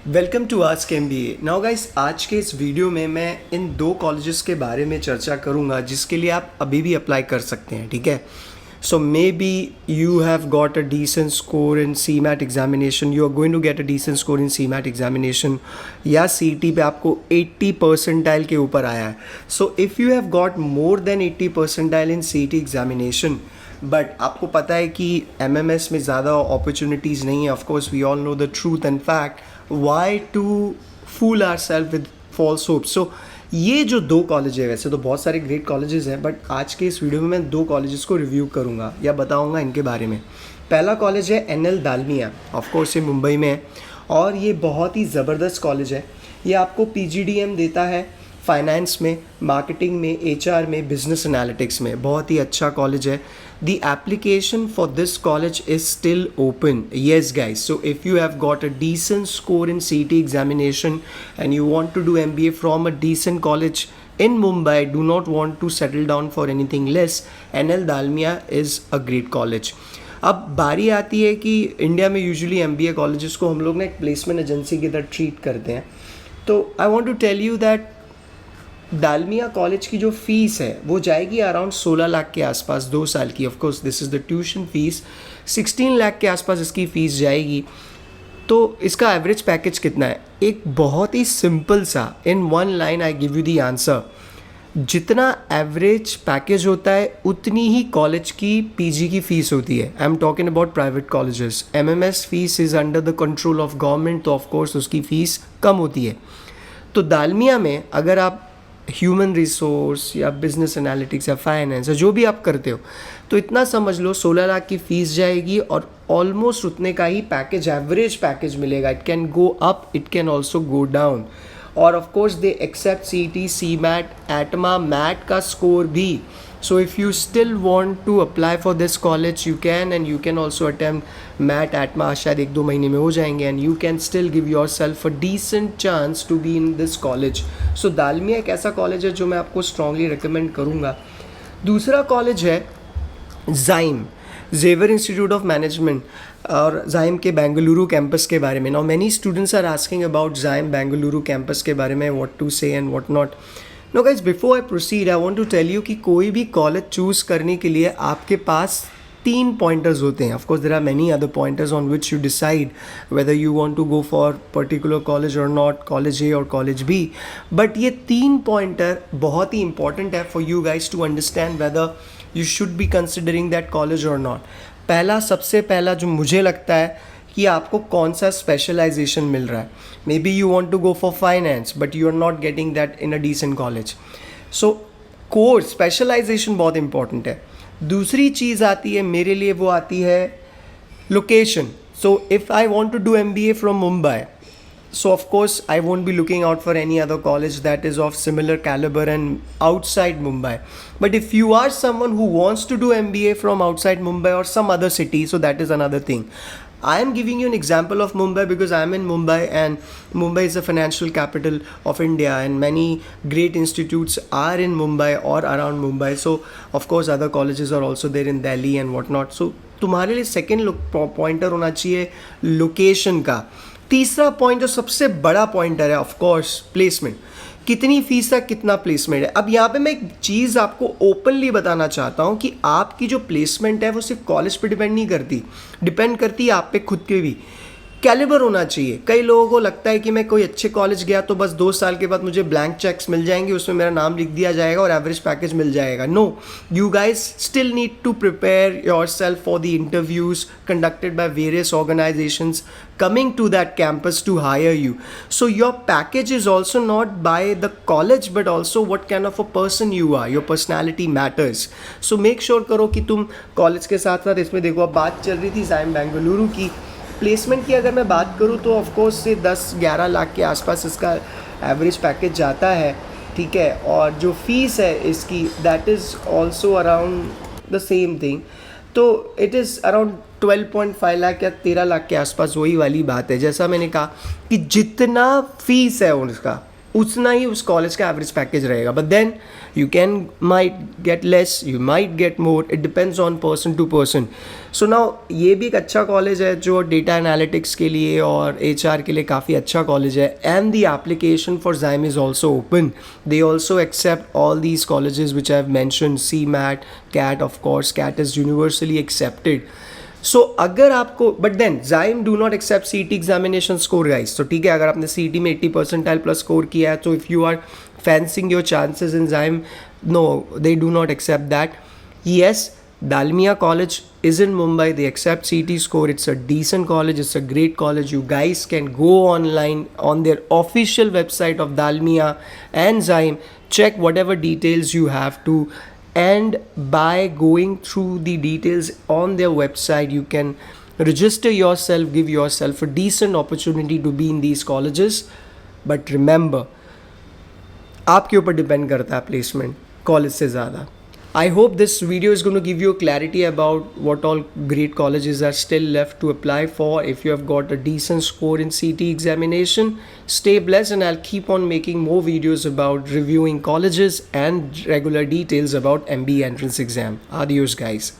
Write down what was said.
Welcome to ask MBA। Now guys, आज के इस वीडियो में मैं इन दो कॉलेजेस के बारे में चर्चा करूंगा जिसके लिए आप अभी भी अप्लाई कर सकते हैं। ठीक है, so maybe you have got a decent score in CMAT examination, you are going to get a decent score in CMAT examination, या CET पे आपको 80 परसेंटाइल के ऊपर आया है। So if you have got more than 80 percentile in CET examination, but आपको पता है कि MMS में ज़्यादा अपॉर्चुनिटीज़ नहीं है। Of course we all know the truth and fact, why to fool our self with false hope. So ये जो दो कॉलेज है, वैसे तो बहुत सारे ग्रेट कॉलेजेस हैं, बट आज के इस वीडियो में मैं दो कॉलेजेस को रिव्यू करूँगा या बताऊँगा इनके बारे में। पहला कॉलेज है NL दालमिया, ऑफकोर्स ये मुंबई में है और ये बहुत ही ज़बरदस्त कॉलेज है। ये आपको PGDM देता है फाइनेंस में, मार्केटिंग में, HR में, बिजनेस एनालिटिक्स में। बहुत ही अच्छा कॉलेज है। The application for this college is still open. Yes guys, so if you have got a decent score in CET examination and you want to do MBA from a decent college in Mumbai, do not want to settle down for anything less, NL Dalmia is a great college. अब बारी आती है कि India में usually MBA colleges को हम लोग ना एक प्लेसमेंट एजेंसी की तरह ट्रीट करते हैं। तो I want to tell you that Dalmia college की जो फ़ीस है वो जाएगी अराउंड 16 लाख के आसपास 2 साल की। Of course this is the tuition fees. 16 lakh के आसपास इसकी फ़ीस जाएगी। तो इसका एवरेज पैकेज कितना है? एक बहुत ही सिंपल सा, in one line I give you the answer. जितना एवरेज पैकेज होता है उतनी ही कॉलेज की PG की फ़ीस होती है। I am talking about private colleges. MMS fees is under the control of government, तो ऑफकोर्स उसकी फ़ीस कम होती है। तो दालमिया में अगर आप ह्यूमन रिसोर्स या बिजनेस एनालिटिक्स या फाइनेंस या जो भी आप करते हो, तो इतना समझ लो 16 लाख की फ़ीस जाएगी और ऑलमोस्ट उतने का ही पैकेज, एवरेज पैकेज मिलेगा। It can go up, it can also go down. और of course they accept CET, CMAT, ATMA, MAT का स्कोर भी। So if you still want to apply for this college, you can, and you can also attempt MAT, ATMA, शायद 1-2 महीने में हो जाएंगे, and you can still give yourself a decent chance to be in this college. So Dalmia एक ऐसा college है जो मैं आपको स्ट्रांगली रिकमेंड करूँगा। दूसरा कॉलेज है XIME, Xavier Institute of Management, और ज़ाइम के बेंगलुरु कैंपस के बारे में। Now many students are asking about XIME Bengaluru campus के बारे में, what to say and what not. No guys, before I proceed I want to tell you कि कोई भी कॉलेज चूज़ करने के लिए आपके पास 3 पॉइंटर्स होते हैं। Of course there are many other pointers on which you decide whether you want to go for particular college और नॉट, कॉलेज A और कॉलेज B। बट ये 3 पॉइंटर बहुत ही इंपॉर्टेंट है for you guys to understand whether you should be considering that college और नॉट। सबसे पहला जो मुझे लगता है कि आपको कौन सा स्पेशलाइजेशन मिल रहा है। Maybe you want to go for finance but you are not getting that in a decent college. So course specialisation बहुत इंपॉर्टेंट है। दूसरी चीज़ आती है मेरे लिए, वो आती है location. So if I want to do MBA from Mumbai, so of course I won't be looking out for any other college that is of similar caliber and outside Mumbai. But if you are someone who wants to do MBA from outside Mumbai or some other city, so that is another thing. I am giving you an example of Mumbai because I am in Mumbai, and Mumbai is the financial capital of India, and many great institutes are in Mumbai or around Mumbai. So of course other colleges are also there in Delhi and whatnot. So तुम्हारे लिए second pointer होना चाहिए location का। तीसरा point जो सबसे बड़ा pointer है, ऑफ कोर्स प्लेसमेंट। कितनी फीस है, कितना प्लेसमेंट है। अब यहाँ पे मैं एक चीज़ आपको ओपनली बताना चाहता हूँ कि आपकी जो प्लेसमेंट है वो सिर्फ कॉलेज पे डिपेंड नहीं करती, डिपेंड करती है आप पे खुद के भी। कैलिबर होना चाहिए। कई लोगों को लगता है कि मैं कोई अच्छे कॉलेज गया तो बस 2 साल के बाद मुझे ब्लैंक चेक्स मिल जाएंगे, उसमें मेरा नाम लिख दिया जाएगा और एवरेज पैकेज मिल जाएगा। No, you guys still need to prepare yourself for the interviews conducted by various organisations coming to that campus to hire you. So your package is also not by the college but also what kind of a person you are. Your personality matters. So make sure करो कि तुम college के साथ साथ इसमें देखो। अब बात चल रही थी ज़ाइम बेंगलुरु की प्लेसमेंट की, अगर मैं बात करूँ तो ऑफकोर्स से 10-11 लाख के आसपास इसका एवरेज पैकेज जाता है। ठीक है, और जो फीस है इसकी that is also around the same thing. तो इट इज़ अराउंड 12.5 लाख या 13 लाख के आसपास। वही वाली बात है, जैसा मैंने कहा कि जितना फीस है उसका उतना ही उस कॉलेज का एवरेज पैकेज रहेगा, but then you can might get less, you might get more, it depends on person to person. So now ये भी एक अच्छा कॉलेज है जो डेटा एनालिटिक्स के लिए और HR के लिए काफ़ी अच्छा कॉलेज है. And the application for Zyme is also open. They also accept all these colleges which I have mentioned, CMAT, CAT, of course CAT is universally accepted. So अगर आपको, but then Zyme do not accept CET examination score guys. तो ठीक है, अगर आपने CET में 80 percentile plus score किया है, तो if you are fancying your chances in Zyme, no, they do not accept that. Yes, Dalmia College is in Mumbai. They accept CET score. It's a decent college. It's a great college. You guys can go online on their official website of Dalmia and Zyme. Check whatever details you have to. And by going through the details on their website, you can register yourself, give yourself a decent opportunity to be in these colleges. But remember, आपके ऊपर depend करता है placement college से ज़्यादा. I hope this video is going to give you clarity about what all great colleges are still left to apply for. If you have got a decent score in CET examination, stay blessed, and I'll keep on making more videos about reviewing colleges and regular details about MBA entrance exam. Adios guys.